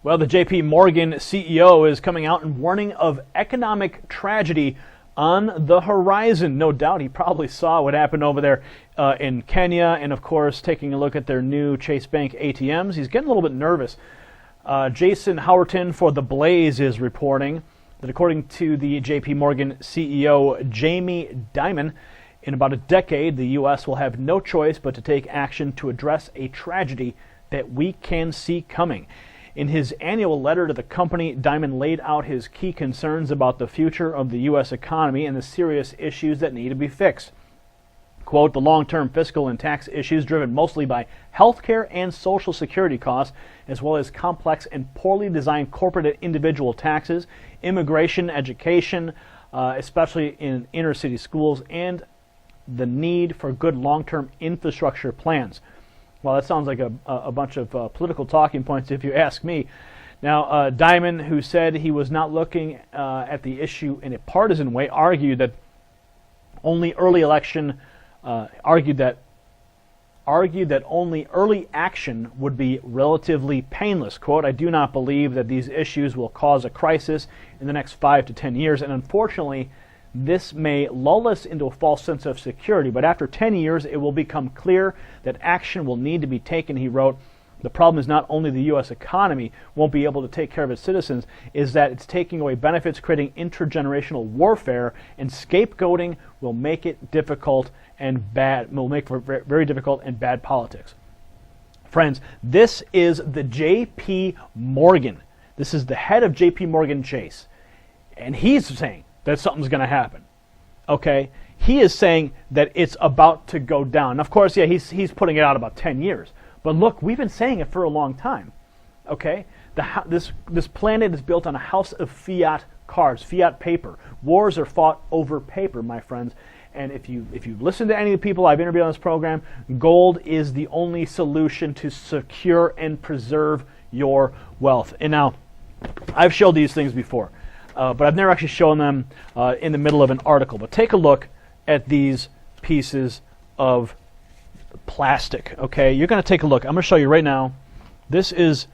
Well, the JPMorgan CEO is coming out and warning of economic tragedy on the horizon. No doubt he probably saw what happened over there in Kenya, and of course taking a look at their new Chase Bank ATMs. He's getting a little bit nervous. Jason Howerton for The Blaze is reporting that according to the JPMorgan CEO Jamie Dimon, in about a decade, the U.S. will have no choice but to take action to address a tragedy that we can see coming. In his annual letter to the company, Dimon laid out his key concerns about the future of the U.S. economy and the serious issues that need to be fixed. Quote, the long-term fiscal and tax issues driven mostly by healthcare and Social Security costs, as well as complex and poorly designed corporate and individual taxes, immigration, education, especially in inner-city schools, and the need for good long-term infrastructure plans. Well, that sounds like a bunch of political talking points, if you ask me. Now, Dimon, who said he was not looking at the issue in a partisan way, argued that only early action would be relatively painless. Quote, I do not believe that these issues will cause a crisis in the next 5 to 10 years, and unfortunately, this may lull us into a false sense of security, but after 10 years, it will become clear that action will need to be taken, he wrote. The problem is not only the U.S. economy won't be able to take care of its citizens, is that it's taking away benefits, creating intergenerational warfare, and scapegoating will make it difficult and bad, will make for very difficult and bad politics. Friends, this is the J.P. Morgan. This is the head of JPMorgan Chase, and he's saying that something's going to happen. Okay? He is saying that it's about to go down. And of course, yeah, he's putting it out about 10 years. But look, we've been saying it for a long time. Okay? This planet is built on a house of fiat cards, fiat paper. Wars are fought over paper, my friends. And if you listen to any of the people I've interviewed on this program, gold is the only solution to secure and preserve your wealth. And now, I've showed these things before. But I've never actually shown them in the middle of an article. But take a look at these pieces of plastic, okay? You're going to take a look. I'm going to show you right now. This is,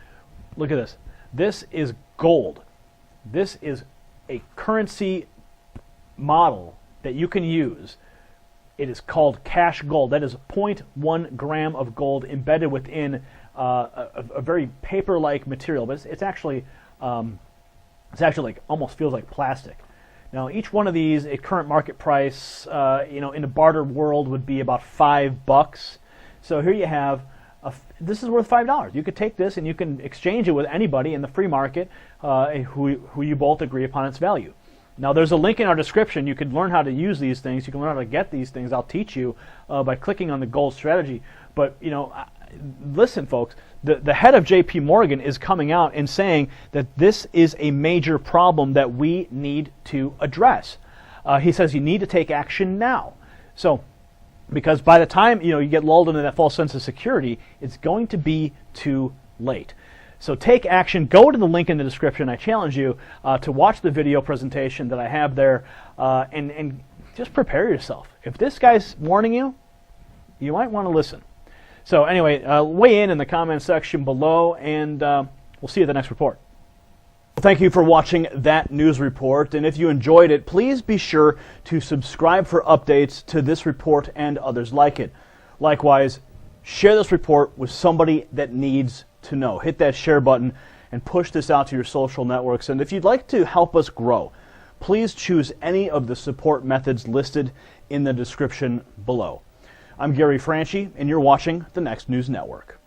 look at this. This is gold. This is a currency model that you can use. It is called cash gold. That is 0.1 gram of gold embedded within a very paper-like material. But it's actually... like almost feels like plastic. Now, each one of these, at current market price, in a barter world, would be about $5. So here you have, this is worth $5. You could take this and you can exchange it with anybody in the free market who you both agree upon its value. Now, there's a link in our description. You can learn how to use these things. You can learn how to get these things. I'll teach you by clicking on the gold strategy. But, listen, folks, the head of JPMorgan is coming out and saying that this is a major problem that we need to address. He says you need to take action now. So, because by the time you get lulled into that false sense of security, it's going to be too late. So take action. Go to the link in the description. I challenge you to watch the video presentation that I have there, and just prepare yourself. If this guy's warning you, you might want to listen. So anyway, weigh in the comment section below, and we'll see you at the next report. Thank you for watching that news report, and if you enjoyed it, please be sure to subscribe for updates to this report and others like it. Likewise, share this report with somebody that needs to know. Hit that share button and push this out to your social networks. And if you'd like to help us grow, please choose any of the support methods listed in the description below. I'm Gary Franchi, and you're watching the Next News Network.